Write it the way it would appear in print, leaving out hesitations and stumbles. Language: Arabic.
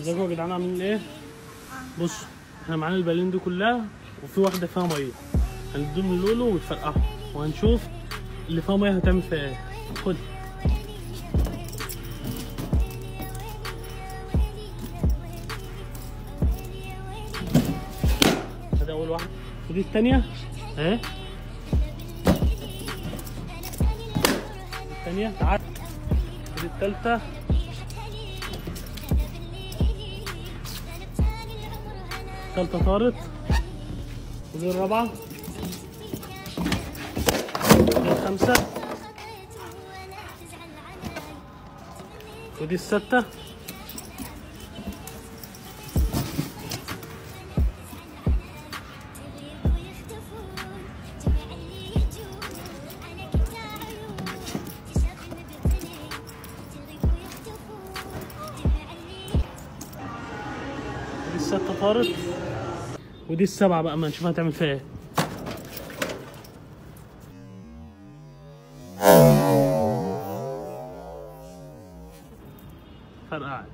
ازيكم يا جدعان عاملين ايه؟ بصوا احنا معانا البالين دي كلها وفي واحده فيها ميه، هنديهم اللولو وتفرقعهم وهنشوف اللي فيها ميه هتعمل فيها ايه. خد ادي اول واحده ودي الثانيه اهي، الثانيه تعال ودي الثالثه الثالثه طارت ودي الرابعه ودي الخامسه ودي السته ودي السته طارت ودي السبعه بقى ما نشوف هتعمل فيها ايه. فرقعت.